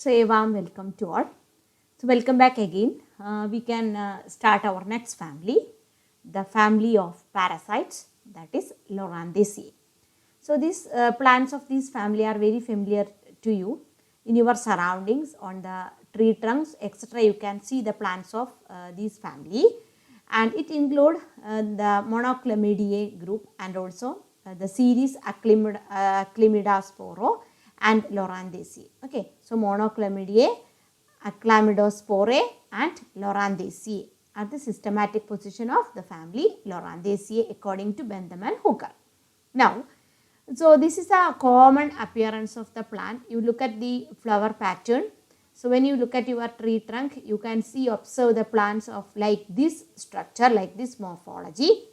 So a warm welcome to all. So welcome back again. We can start our next family, the family of parasites, that is Loranthaceae. So these plants of this family are very familiar to you in your surroundings, on the tree trunks, etc. You can see the plants of this family, and it include the Monoclamidae group and also the series Acclimidasporo and Loranthaceae. Okay, so Monoclamidae, Acclamidospore and Loranthaceae are the systematic position of the family Loranthaceae according to Bentham and Hooker. Now, so this is a common appearance of the plant. You look at the flower pattern. So when you look at your tree trunk, you can see, observe the plants of like this structure, like this morphology.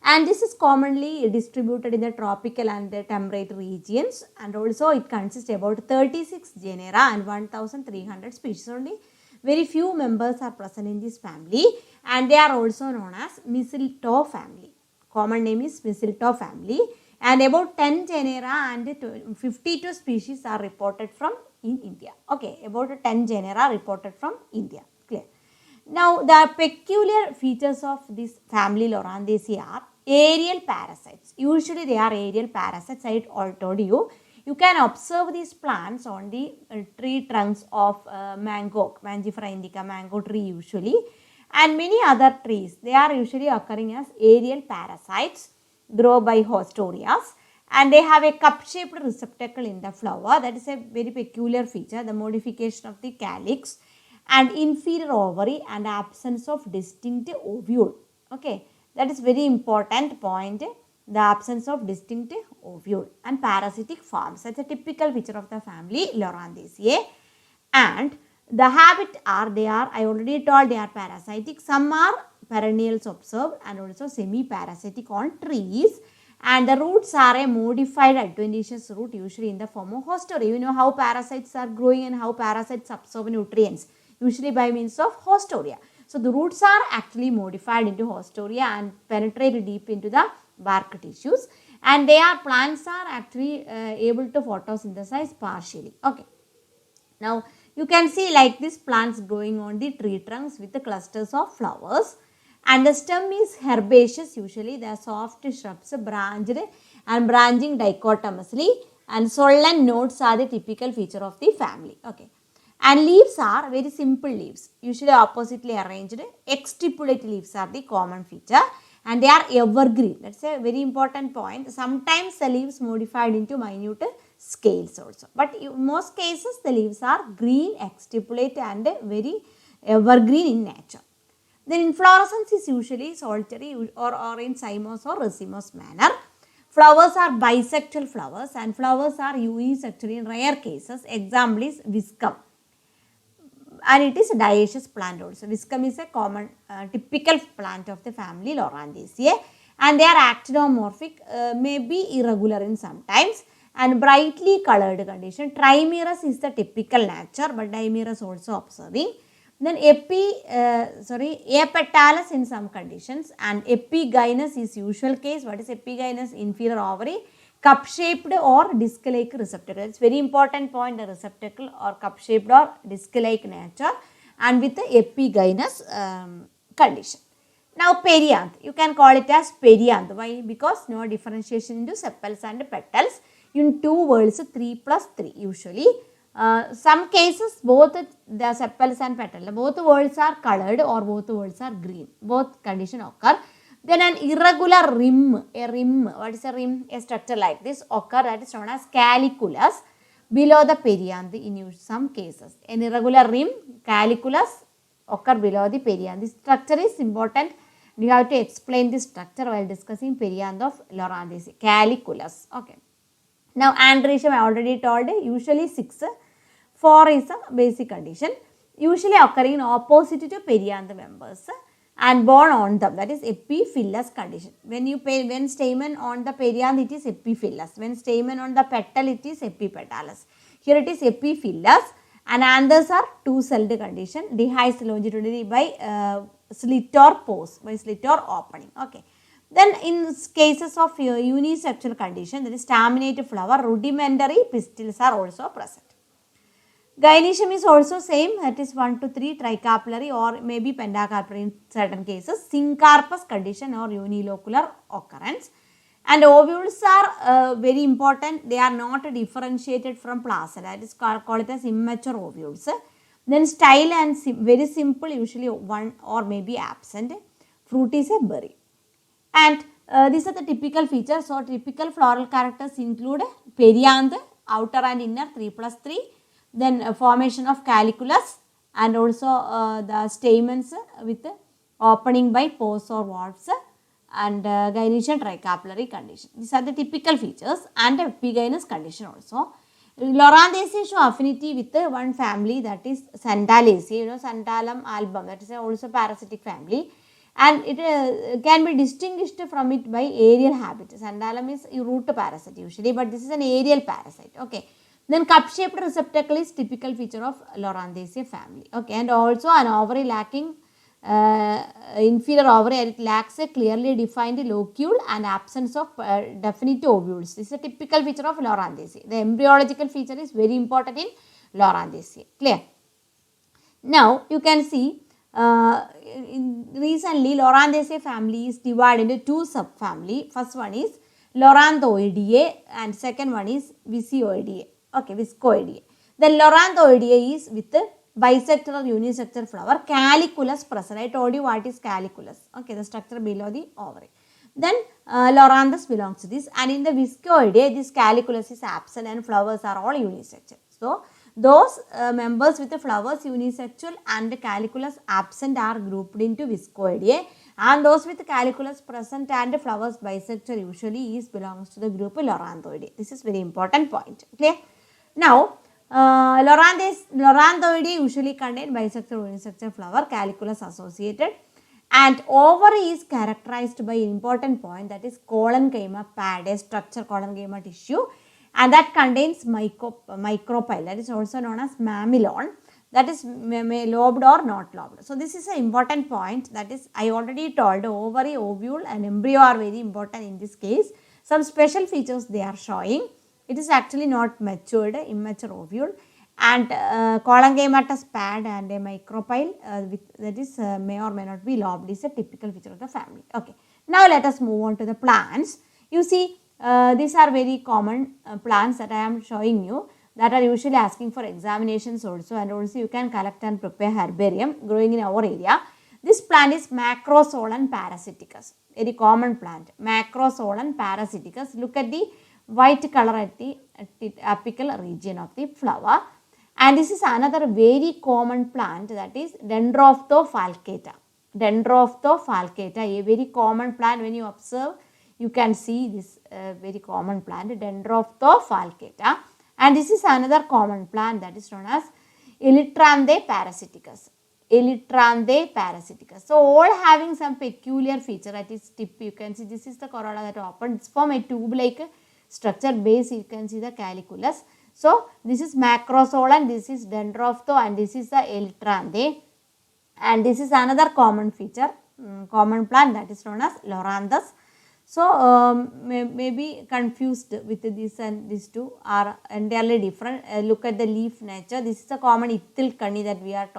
And this is commonly distributed in the tropical and the temperate regions, and also it consists about 36 genera and 1300 species. Only very few members are present in this family, and they are also known as mistletoe family. Common name is mistletoe family, and about 10 genera and 52 species are reported from in India. Okay, about 10 genera reported from India. Clear. Now, the peculiar features of this family Loranthaceae are aerial parasites. Usually they are aerial parasites. I told you. You can observe these plants on the tree trunks of mango, Mangifera indica, mango tree usually, and many other trees. They are usually occurring as aerial parasites, grow by hostorias, and they have a cup-shaped receptacle in the flower. That is a very peculiar feature, the modification of the calyx and inferior ovary and absence of distinct ovule. Okay, that is very important point, the absence of distinct ovule and parasitic forms. That's a typical feature of the family Loranthaceae. And the habit are, I already told they are parasitic. Some are perennials observed and also semi-parasitic on trees. And the roots are a modified adventitious root, usually in the form of hostoria. You know how parasites are growing and how parasites absorb nutrients, usually by means of hostoria. So the roots are actually modified into hostoria and penetrate deep into the bark tissues, and plants are actually able to photosynthesize partially. Okay. Now you can see like this plants growing on the tree trunks with the clusters of flowers, and the stem is herbaceous. Usually they are soft shrubs, branched and branching dichotomously, and swollen nodes are the typical feature of the family. Okay. And leaves are very simple leaves, usually oppositely arranged. Exstipulate leaves are the common feature, and they are evergreen. That's a very important point. Sometimes the leaves modified into minute scales also, but in most cases the leaves are green, exstipulate and very evergreen in nature. Then inflorescence is usually solitary or in cymose or racemose manner. Flowers are bisexual flowers, and flowers are unisexual in rare cases. Example is viscum, and it is a dioecious plant also. Viscum is a common typical plant of the family Loranthaceae, and they are actinomorphic, may be irregular in sometimes, and brightly colored condition. Trimerous is the typical nature, but dimerous also observing. Then apetalous in some conditions, and epigynous is usual case. What is epigynous? Inferior ovary, cup-shaped or disc-like receptacle. It's very important point, the receptacle or cup-shaped or disc-like nature, and with the epigynous condition. Now perianth, you can call it as perianth. Why? Because no differentiation into sepals and petals in two whorls, 3+3 usually. Some cases both the sepals and petals, both whorls are colored or both whorls are green. Both condition occur. Then an irregular rim, what is a rim? A structure like this occur, that is known as caliculus, below the perianth in some cases. An irregular rim, caliculus occur below the perianth. This structure is important. We have to explain this structure while discussing perianth of Loranthaceae, caliculus. Okay. Now androecium I already told, usually 6, 4 is a basic condition, usually occurring in opposite to perianth members and born on them, that is epiphyllous condition. When stamen on the perianth, it is epiphyllous. When stamen on the petal, it is epipetalous. Here it is epiphyllous, and anthers are two-celled condition, dehisced longitudinally by slit or pores, by slit or opening. Okay. Then in cases of unisexual condition, that is staminate flower, rudimentary pistils are also present. Gynoecium is also same, that is 1 to 3 tricarpillary or maybe pentacarpillary in certain cases, syncarpous condition or unilocular occurrence. And ovules are very important, they are not differentiated from placenta, that is call it as immature ovules. Then style and very simple, usually one or maybe absent. Fruit is a berry. And these are the typical features. So, typical floral characters include perianth, outer and inner 3+3, then formation of caliculus and also the stamens with opening by pores or valves and gynoecian tricarpillary condition. These are the typical features and epigynous condition also. Loranthaceae show affinity with one family, that is Sandalaceae, Santalum album, that is also parasitic family, and it can be distinguished from it by aerial habit. Santalum is a root parasite usually, but this is an aerial parasite. Okay. Then cup-shaped receptacle is typical feature of Loranthaceae family. Okay, and also an ovary lacking inferior ovary, it lacks a clearly defined locule and absence of definite ovules. This is a typical feature of Loranthaceae. The embryological feature is very important in Loranthaceae. Clear? Now you can see recently Loranthaceae family is divided into two subfamily. First one is Loranthoideae and second one is Viscoideae. Okay, Viscoideae. The Loranthoideae is with bisector or unisector flower, caliculus present. I told you what is caliculus. Okay, the structure below the ovary. Then Loranthus belongs to this, and in the Viscoideae, this caliculus is absent and flowers are all unisexual. So, those members with the flowers unisexual and caliculus absent are grouped into Viscoideae, and those with caliculus present and flowers bisexual usually belongs to the group Loranthoideae. This is very important point. Clear? Now, Loranthoideae usually contain bisexual unisexual flower, caliculus associated, and ovary is characterized by an important point, that is collenchyma pad, a structure collenchyma tissue, and that contains micropyle, that is also known as mamelon, that is lobed or not lobed. So, this is an important point, that is I already told ovary, ovule and embryo are very important in this case. Some special features they are showing. It is actually not matured, immature ovule, and collenchymatous pad and a micropyle that is may or may not be lobed is a typical feature of the family. Okay. Now, let us move on to the plants. You see, these are very common plants that I am showing you, that are usually asking for examinations also, and also you can collect and prepare herbarium growing in our area. This plant is Macrosolan parasiticus, very common plant, Macrosolan parasiticus. Look at the white color at the apical region of the flower. And this is another very common plant, that is Dendrophthofalcata. Dendrophthofalcata, a very common plant. When you observe, you can see this very common plant, Dendrophthofalcata. And this is another common plant, that is known as Elytranthe parasiticus. Elytranthe parasiticus. So, all having some peculiar feature at its tip. You can see this is the corolla that opens from a tube-like structure base. You can see the caliculus. So, this is Macrosolan, this is Dendrophthos, and this is the Elytranthe, and this is another common feature, common plant, that is known as Loranthus. So, may be confused with this, and these two are entirely different. Look at the leaf nature. This is a common Ithilkanni that we are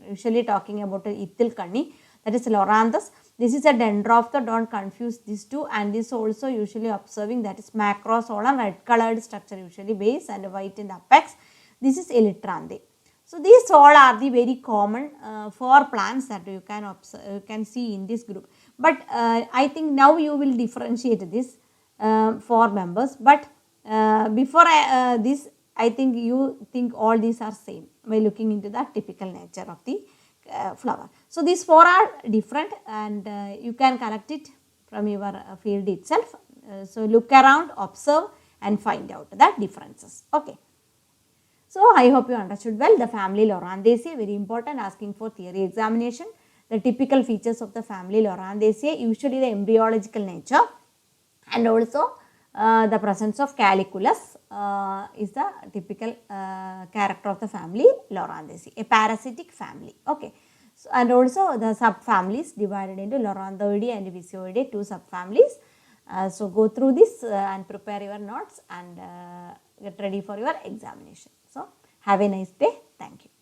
usually talking about, Ithilkanni, that is Loranthus. This is a Dendrophthos, don't confuse these two, and this also usually observing, that is Macrosolan, red colored structure usually base and white in the apex. This is Elytranthe. So, these all are the very common 4 plants that you can observe, you can see in this group. But I think now you will differentiate this 4 members, but before this, I think you think all these are same by looking into the typical nature of the flower. So, these 4 are different, and you can collect it from your field itself. So, look around, observe and find out the differences. Okay. So, I hope you understood well the family Loranthaceae, very important, asking for theory examination. The typical features of the family Loranthaceae, usually the embryological nature, and also the presence of caliculus is the typical character of the family Loranthaceae, a parasitic family. Okay. So, and also the subfamilies divided into Loranthoideae and Viscoideae, 2 subfamilies. So, go through this and prepare your notes and get ready for your examination. So, Have a nice day. Thank you.